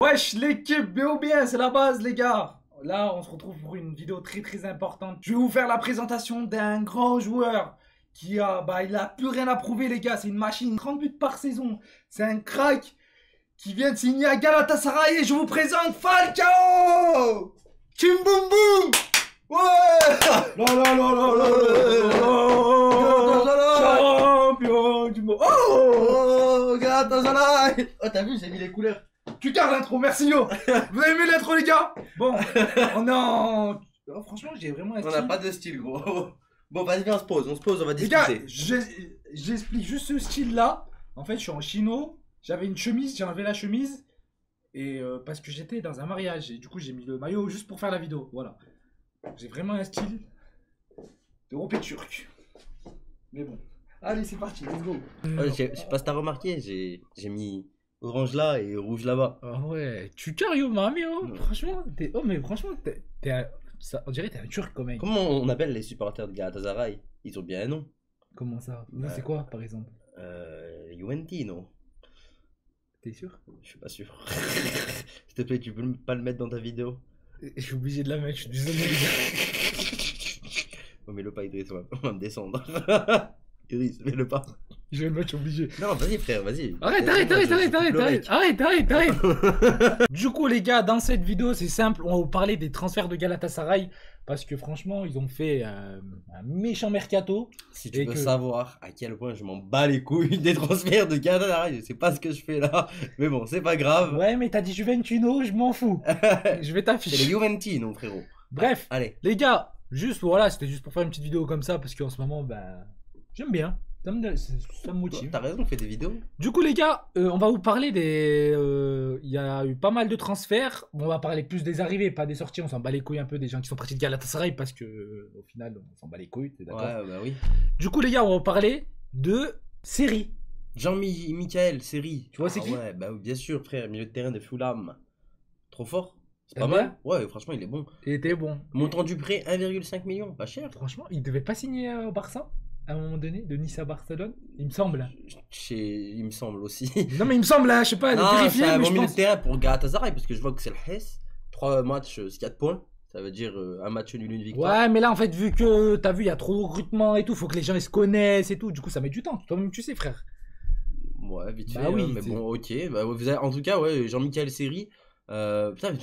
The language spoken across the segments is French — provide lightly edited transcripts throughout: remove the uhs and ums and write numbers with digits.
Wesh l'équipe, bien, c'est la base les gars. Là on se retrouve pour une vidéo très importante. Je vais vous faire la présentation d'un grand joueur qui il a plus rien à prouver les gars. C'est une machine, 30 buts par saison. C'est un crack qui vient de signer à Galatasaray et je vous présente Falcao. Kim boum boum. Ouais. Champion du monde. Oh, Galatasaray. Oh, t'as vu, j'ai mis les couleurs. Tu gardes l'intro, merci yo. Vous avez aimé l'intro les gars? Bon, on est en... Oh, franchement j'ai vraiment un On style. n'a pas de style, gros. Bon, vas-y, viens, on se pose, on va Les gars, discuter. j'explique juste ce style là. En fait je suis en chino, j'avais une chemise, j'ai enlevé la chemise. Et parce que j'étais dans un mariage. Et du coup j'ai mis le maillot juste pour faire la vidéo. Voilà. J'ai vraiment un style d'Européen turc. Mais bon. Allez c'est parti, let's go. Ouais, je sais pas si t'as remarqué, j'ai mis orange là et rouge là-bas. Ah ouais, tu carry mami oh. Ouais. Franchement, on dirait que t'es un turc quand même. Comment on appelle les supporters de Galatasaray? Ils ont bien un nom. Comment ça? Vous, Ouais. c'est quoi par exemple? Juventino. T'es sûr? Je suis pas sûr. S'il te plaît, tu peux pas le mettre dans ta vidéo? Je suis obligé de la mettre, je suis désolé les gars. Oh, mets-le pas, Idriss, on va me descendre. Idriss, mets-le pas. Je vais le mettre, je suis obligé. Non, vas-y, frère, vas-y. Arrête. Du coup les gars, dans cette vidéo c'est simple, on va vous parler des transferts de Galatasaray. Parce que franchement, ils ont fait un méchant mercato. Si tu Et veux que- savoir à quel point je m'en bats les couilles des transferts de Galatasaray, je sais pas ce que je fais là, mais bon, c'est pas grave. Ouais mais t'as dit Juventino, je m'en fous. Je vais C'est les t'afficher. Juventino, frérot. Bref, Allez. les gars, juste voilà, c'était juste pour faire une petite vidéo comme ça. Parce qu'en ce moment, j'aime bien. Ça me motive. T'as raison, on fait des vidéos. Du coup, les gars, on va vous parler des. Il y a eu pas mal de transferts. On va parler plus des arrivées, pas des sorties. On s'en bat les couilles un peu des gens qui sont partis de Galatasaray parce que, au final, on s'en bat les couilles. T'es d'accord? Ouais, bah oui. Du coup, les gars, on va vous parler de séries. Jean-Michael, série. Tu vois, c'est qui? Ouais, bah oui, bien sûr, frère, milieu de terrain de Fulham. Trop fort. C'est T'aimes pas mal. bien? Ouais, franchement, il est bon. Il était bon. Montant du prêt 1,5 million, pas cher. Franchement, il devait pas signer au Barça à un moment donné, de Nice à Barcelone, il me semble. Il me semble aussi. Non, mais il me semble, hein, je sais pas, Non, vérifier, c'est un mais bon je milieu pense. de terrain pour Galatasaray parce que je vois que c'est le Hess. 3 matchs, 4 points. Ça veut dire un match nul, une victoire. Ouais, mais là, en fait, vu que t'as vu, il y a trop de recrutement et tout, faut que les gens ils se connaissent et tout. Du coup, ça met du temps. Toi-même, tu sais, frère. Ouais, vite Bah fait, oui, hein, mais c'est- bon, ok. Bah, en tout cas, ouais, Jean-Michael Seri. Putain,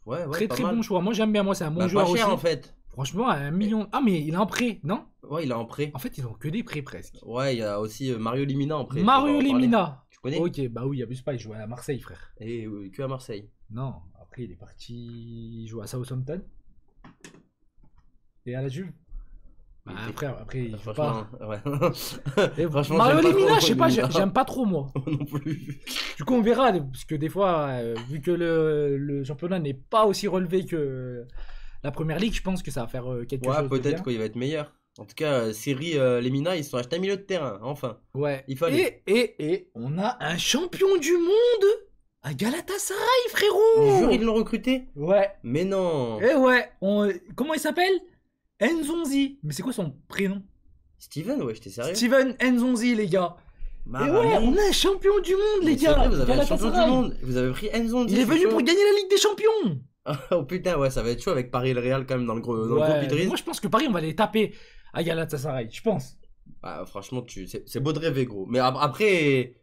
ouais, Très pas très mal. bon choix. Moi, j'aime bien. Moi, c'est un bon Bah, joueur pas cher aussi. en fait. Franchement, 1 million. Ah, mais il est en prêt, non? Ouais, il est en prêt. En fait, ils ont que des prêts presque. Ouais, il y a aussi Mario Limina en prêt. on va Mario en parler. Lemina. Tu connais? Ok, bah oui, abuse pas, il jouait à Marseille, frère. Et que à Marseille. Non, après, il est parti. Il joue à Southampton. Et à la Juve. Bah, Il était- frère, après, il joue Franchement, pas. ouais. Et Franchement, Mario j'aime pas Lemina, trop je sais pas, Lemina. j'aime pas trop, moi. non plus. Du coup, on verra, parce que des fois, vu que le championnat n'est pas aussi relevé que la première ligue, je pense que ça va faire quelque Ouais, chose de peut-être bien. qu'il va être meilleur. En tout cas, Seri, Lemina, ils sont achetés un milieu de terrain, enfin. Ouais. Il fallait. Et on a un champion du monde à Galatasaray, Le frérot. jour, ils l'ont recruté? Ouais. Mais non. Et ouais. Comment il s'appelle? Nzonzi. Mais c'est quoi son prénom? Steven, ouais, j'étais sérieux. Steven Nzonzi, les gars. Et ouais, on a un champion du monde, les Mais c'est gars. vrai, vous avez un champion du Galatasaray. monde. Vous avez pris Enzo. Il est venu pour gagner la Ligue des Champions. Oh putain, ouais, ça va être chaud avec Paris et le Real quand même dans le gros Ouais, Idriss. moi je pense que Paris on va les taper à Galatasaray, je pense. Bah, franchement, c'est beau de rêver, gros. Mais après,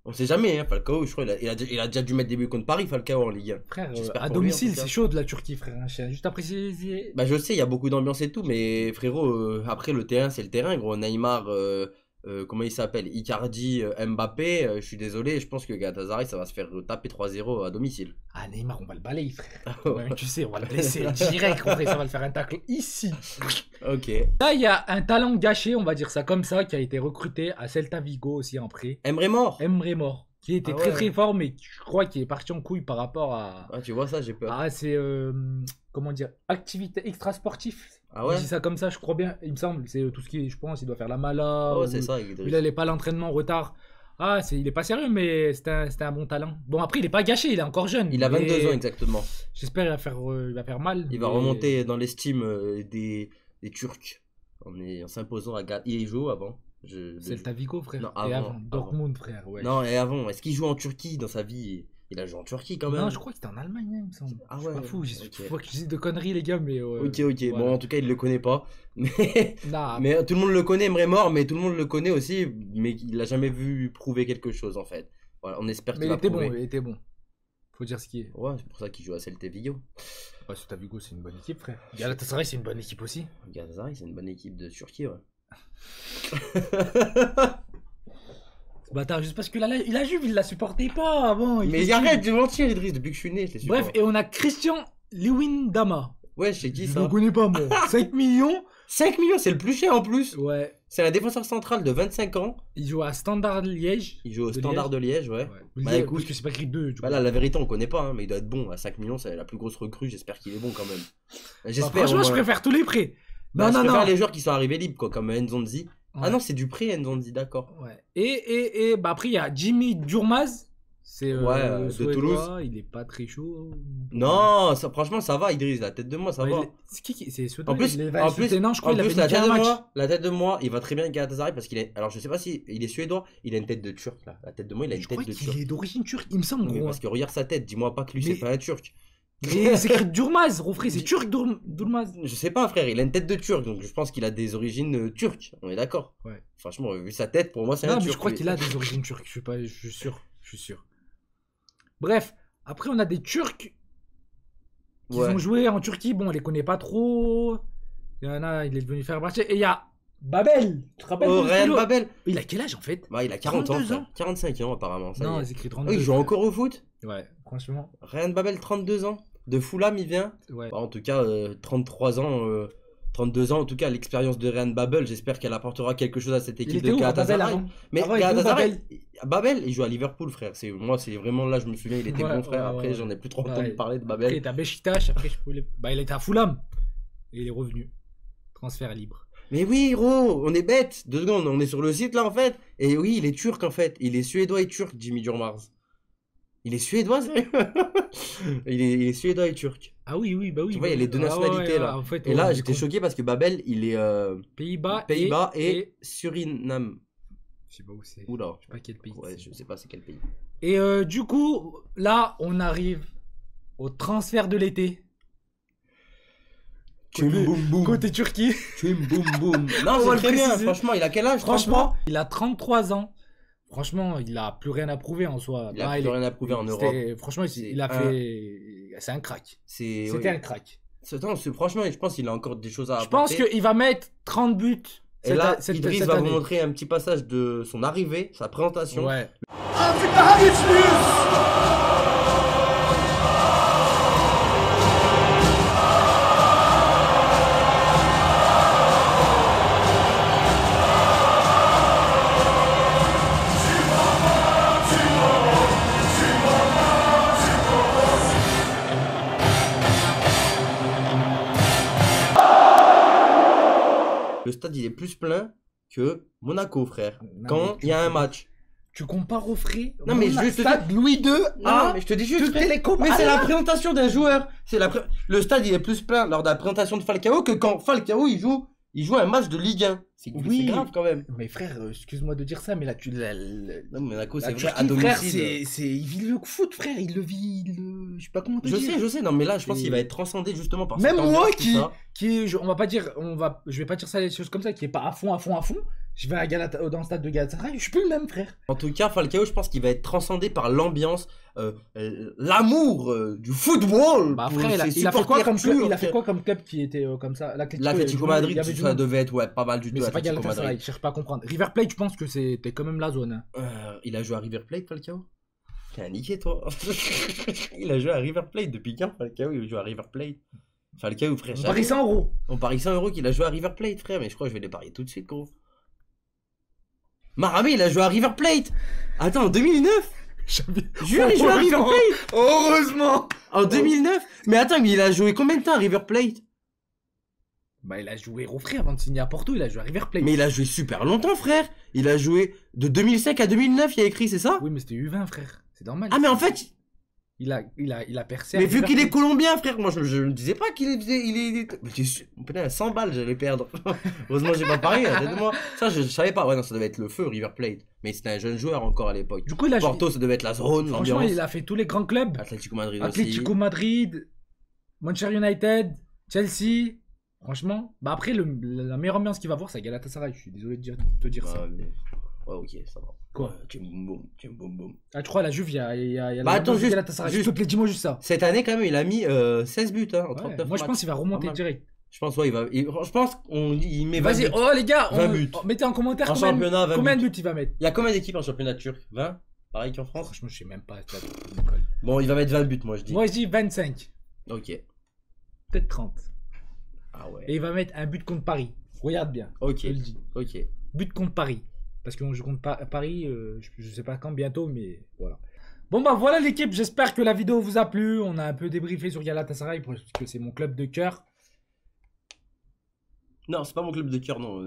on sait jamais, hein. Falcao, je crois, il a déjà dû mettre des buts contre Paris, Falcao en Ligue 1. Frère, J'espère à pour lui, en domicile tout cas. c'est chaud de la Turquie, frère. Hein. Juste après c'est... Bah, je sais, il y a beaucoup d'ambiance et tout, mais frérot, après, le terrain, c'est le terrain, gros. Neymar, comment il s'appelle? Icardi, Mbappé, je suis désolé, je pense que Galatasaray, ça va se faire taper 3-0 à domicile. Ah Neymar on va le balayer, frère. Ouais, tu sais, on va le blesser direct, en vrai, ça va le faire un tacle ici. Ok. Là il y a un talent gâché, on va dire ça comme ça, qui a été recruté à Celta Vigo aussi en prêt. Emre Mort. Emre Mor, qui était Ah très ouais. très fort, mais je crois qu'il est parti en couille par rapport à... Ah, tu vois ça, j'ai peur. Ah, c'est... comment dire? Activité extra-sportive. Ah ouais? On dit ça comme ça, je crois bien, il me semble. C'est tout ce qui est, je pense, il doit faire la mala. Oh, ou- c'est ça, ou Idriss. il allait pas à l'entraînement, retard. Ah, il est pas sérieux, mais c'était un bon talent. Bon, après, il est pas gâché, il est encore jeune. Il a 22 mais ans exactement. J'espère il va faire mal. Il va mais- remonter dans l'estime des Turcs en s'imposant à Il joue avant. C'est le Tavico, frère. Non, Et avant, avant. Dortmund, frère. Ouais. Non, et avant, est-ce qu'il joue en Turquie dans sa vie? Il a joué en Turquie quand même. Non, je crois que c'était en Allemagne, hein, il me semble. Ah Je suis ouais, pas fou, ok. faut que je dise de conneries, les gars, mais. Ok. voilà. Bon, en tout cas, il le connaît pas. Nah, Mais tout le monde le connaît, Emre Mor, mais tout le monde le connaît aussi, mais il a jamais vu prouver quelque chose en fait. Voilà, on espère mais qu'il il va était prouver. bon, il était bon. Faut dire ce qui est. Ouais, c'est pour ça qu'il joue à Celta Vigo. Ouais, Celta Vigo, c'est une bonne équipe, frère. Galatasaray, c'est une bonne équipe aussi. Galatasaray, c'est une bonne équipe de Turquie, ouais. Bâtard, juste parce que la Juve, il la supportait pas avant. Mais arrête de mentir, Idriss, depuis que je suis né, je les Bref, supporte. et on a Christian Lewindama. Ouais, je sais qui Je ça. le connais pas, moi. 5 millions. 5 millions, c'est le plus cher en plus. Ouais. C'est un défenseur central de 25 ans. Il joue à Standard Liège. Il joue au De Standard de Liège, ouais. Bah, Bah, écoute, parce que c'est pas écrit 2. Du coup. Voilà, la vérité, on connaît pas, hein, mais il doit être bon. À 5 millions, c'est la plus grosse recrue. J'espère qu'il est bon quand même. Bah, J'espère. franchement, au je moins. préfère tous les prêts. Bah, je non, préfère non. les joueurs qui sont arrivés libres, quoi, comme Nzonzi. Ouais. Ah non, c'est du prix, Nzonzi, d'accord. Ouais. Et bah après, il y a Jimmy Durmaz. C'est Ouais, de Suédois, Toulouse. Il est pas très chaud. Non, ça, franchement, ça va, Idriss, la tête de moi, ça Ouais, va. C'est qui c'est Suédois. En plus, il va insulter, non, je crois en qu'il avait plus la niqué tête un de match. moi, la tête de moi, il va très bien avec Galatasaray parce qu'il est. Alors, je sais pas si il est suédois, il a une tête de turc là. La tête de moi, il a une Je tête crois de qu'il turc. est d'origine turque, il me semble, Oui, gros. parce que regarde sa tête, dis-moi pas que lui Mais- c'est pas un turc. Mais c'est écrit Durmaz, Rofré, c'est turc Durmaz. Je sais pas, frère, il a une tête de turc, donc je pense qu'il a des origines turques. On est d'accord. Ouais. Franchement, vu sa tête, pour moi, c'est un Non, mais turc. je crois lui. qu'il a des origines turques, je suis sûr. Bref, après on a des Turcs qui Ouais. ont joué en Turquie, bon on les connaît pas trop. Il y en a, il est venu faire partie. Et il y a Babel, tu te rappelles Oh, de Ryan Stilo Babel. Il a quel âge en fait? Bah, il a 40 ans, 32 ans. frère. 45 ans apparemment. Ça y Non, est. c'est écrit Ah, 32. il joue encore au foot. Ouais, franchement. Ryan Babel, 32 ans. De Fulham, il vient. Ouais. Bah, en tout cas, 33 ans, 32 ans, en tout cas, l'expérience de Ryan Babel, j'espère qu'elle apportera quelque chose à cette Il équipe était de où Babel Galatasaray. avant? Mais Avant, il était où, Galatasaray, Babel, il joue à Liverpool, frère. Moi, c'est vraiment là, je me souviens, il était Ouais, bon, frère. ouais, Après, ouais. j'en ai plus trop Ouais. entendu parler de Après, Babel. t'as Beşiktaş, après je pouvais... Bah il était à Fulham. Et il est revenu. Transfert libre. Mais oui, gros, on est bête. 2 secondes, on est sur le site là, en fait. Et oui, il est turc, en fait. Il est suédois et turc, Jimmy Durmaz. Il est suédois, sérieux il est suédois et turc. Ah oui, bah oui. Tu vois, il y a les deux Ah ouais, nationalités, là. en fait, Et ouais, là, j'ai j'étais compris. choqué parce que Babel, il est Pays-Bas et Suriname. Je sais pas où c'est. Oula. Je sais pas quel pays. Ouais, c'est. je sais pas c'est quel pays. Et du coup, là, on arrive au transfert de l'été. Tchim boum boum. Côté Turquie. Tchim boum boum. On Non, va c'est le très bien. préciser. Franchement, il a quel âge? Franchement, il a 33 ans. Franchement, il a plus rien à prouver en soi. Il a Là, plus rien à prouver en Europe. Franchement, il a un- fait. C'est un crack. C'est. C'était un crack. Franchement, je pense qu'il a encore des choses à Je pense apporter. qu'il va mettre 30 buts. Et là, cette Idriss va vous année. montrer un petit passage de son arrivée, sa présentation. Ouais. Le stade, il est plus plein que Monaco, frère. Non, Quand mais il y a un match. Tu compares au frais. Non, mais On a juste- stade Louis II. Non, mais je te dis juste. Tout frère, Télécom. Mais Ah, c'est la là. présentation d'un joueur. Le stade, il est plus plein lors de la présentation de Falcao que quand Falcao, il joue un match de Ligue 1. C'est Oui. grave quand même. Mais frère, excuse-moi de dire ça, mais là, Non, Monaco, la c'est vrai, à Turquie, frère, domicile. il vit le foot, frère. Il le vit. Je sais pas comment te Je dire. sais. Non, mais là, je pense C'est- qu'il va être transcendé justement par Même cette moi ambiance, tout ça. on va pas dire, je vais pas dire ça des choses comme ça, qui est pas à fond. Je vais dans le stade de Galatasaray, je suis plus le même, frère. En tout cas, Falcao, je pense qu'il va être transcendé par l'ambiance, l'amour du football. Bah pour frère, ses il a fait quoi supporters comme club, turcs. il a fait quoi comme club qui était comme ça? L'Atlético Madrid, il y avait du ça monde. devait être ouais, pas mal du Mais tout. c'est pas Atlético Galatasaray, Madrid. je cherche pas à comprendre. River Plate, je pense que c'était quand même la zone. Hein. Il a joué à River Plate, Falcao. T'as niqué, toi. Il a joué à River Plate depuis quand, Falcao? Il joue à River Plate. Falcao, frère. On parie 100 €. On parie 100 € qu'il a joué à River Plate, frère. Mais je crois que je vais les parier tout de suite, gros. Maramé, il a joué à River Plate. Attends, en 2009. Jure, il joue à River Plate. Heureusement. En 2009. Mais attends, mais il a joué combien de temps à River Plate? Bah il a joué au frère avant de signer à Porto, il a joué à River Plate. Mais il a joué super longtemps, frère. Il a joué de 2005 à 2009, il y a écrit, c'est ça? Oui, mais c'était U20, frère. C'est normal. Ah, mais en fait. il a percé. Mais vu qu'il est colombien, frère, moi je ne disais pas qu'il est. Mais putain, 100 balles, j'allais perdre. Heureusement, j'ai pas parié, de moi. Ça, je savais pas. Ouais, non, ça devait être le feu, River Plate. Mais c'était un jeune joueur encore à l'époque. Du coup, il a Porto, ça devait être la zone, franchement, l'ambiance. il a fait tous les grands clubs. Atlético Madrid aussi. Atlético Madrid, Manchester United, Chelsea. Franchement, bah après, la meilleure ambiance qu'il va voir, c'est à Galatasaray. Je suis désolé de te dire ça. Mais... Ouais, ok, ça va. Quoi? Tiens, boum. Ah, tu crois, la Juve, il y a Bah, attends, juste. S'il te plaît, dis-moi juste ça. Cette année, quand même, il a mis 16 buts hein, en 39 moi, je matchs. pense qu'il va remonter direct. Je pense, ouais, je pense qu'il met 20 Vas-y, buts. oh les gars, 20 buts. Mettez en commentaire En championnat, 20 combien de buts il va mettre. Il y a combien d'équipes en championnat turc? 20? Pareil qu'en France? Franchement, je sais même pas. Bon, il va mettre 20 buts, moi, je dis. Moi, je dis 25. Ok. Peut-être 30. Ah ouais. Et il va mettre un but contre Paris. Regarde bien. Ok. Je le dis. Ok. But contre Paris. Parce qu'on joue contre Paris, je sais pas quand, bientôt, mais voilà. Bon bah voilà l'équipe, j'espère que la vidéo vous a plu. On a un peu débriefé sur Galatasaray parce que c'est mon club de cœur. Non, c'est pas mon club de cœur, non.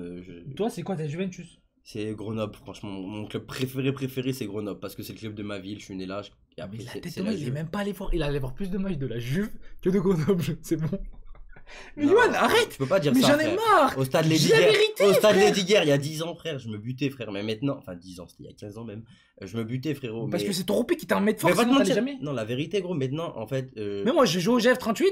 Toi, c'est quoi, ta Juventus? C'est Grenoble, franchement. Mon club préféré, c'est Grenoble. Parce que c'est le club de ma ville, je suis né là. Et après, c'est la Juve. Il est même pas allé voir. Il allait voir plus de matchs de la Juve que de Grenoble, c'est bon. Mais Yoann, arrête! Tu peux pas dire mais ça. Mais j'en ai marre! Au stade Lady-Guerre, il y a 10 ans, frère, je me butais, frère. Mais maintenant, enfin 10 ans, c'était il y a 15 ans même. Je me butais, frérot. Parce que c'est ton roupé qui t'a un mètre fort, sinon t'allais jamais. Non, la vérité, gros, maintenant, en fait. Mais moi, je joue au GF38.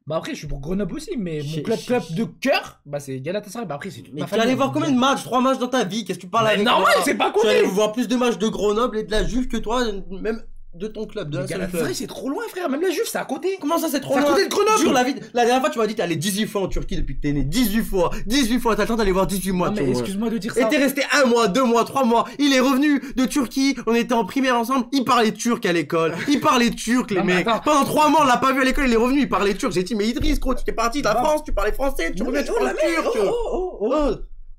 Bah après, je suis pour Grenoble aussi, mais mon club de cœur, bah c'est Galatasaray. Bah après, c'est toute ma famille. Tu allé voir combien de matchs? 3 matchs dans ta vie? Qu'est-ce que tu parles avec moi? Normal, c'est pas compté. Tu allé voir plus de matchs de Grenoble et de la Juve que toi, même de ton club, de la seule club. C'est trop loin, frère. Même la Juve, c'est à côté. Comment ça, c'est trop loin? C'est à côté de Grenoble. Jure, la dernière fois, tu m'as dit t'es allé 18 fois en Turquie depuis que t'es né. 18 fois. 18 fois. T'as le temps d'aller voir 18 mois. Non, mais excuse-moi de dire ça. Et t'es resté 1 mois, 2 mois, 3 mois. Il est revenu de Turquie. On était en primaire ensemble. Il parlait turc à l'école. Il parlait turc, les mecs. Pendant 3 mois, on l'a pas vu à l'école. Il est revenu. Il parlait turc. J'ai dit, mais Idriss, gros, tu t'es parti de la France. Tu parlais français. Tu reviens, tu parles turc.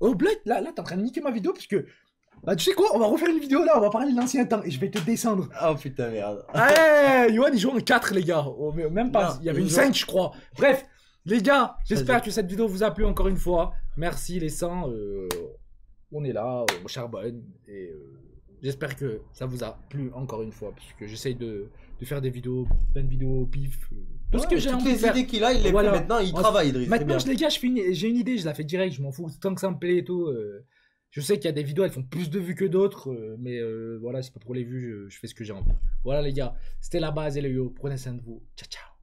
Oh, Bled, là, t'es en train de niquer ma vidéo parce que. Bah tu sais quoi, on va refaire une vidéo là, on va parler de l'ancien temps et je vais te descendre. Oh putain merde. Hey, Yoann il joue en 4 les gars, même pas, il y avait une 5 je crois. Bref, les gars, j'espère que cette vidéo vous a plu encore une fois. Merci les 100, on est là, on charbonne et j'espère que ça vous a plu encore une fois. Parce que j'essaye de faire des vidéos, plein de vidéos au pif. Tout ce que j'ai envie de faire. Les idées qu'il a, il les fait maintenant, il travaille Idriss. Maintenant les gars, j'ai une idée, je la fais direct, je m'en fous, tant que ça me plaît et tout. Je sais qu'il y a des vidéos, elles font plus de vues que d'autres, mais voilà, c'est pas pour les vues, je fais ce que j'ai envie. Voilà les gars, c'était la base et le yo, prenez soin de vous, ciao ciao.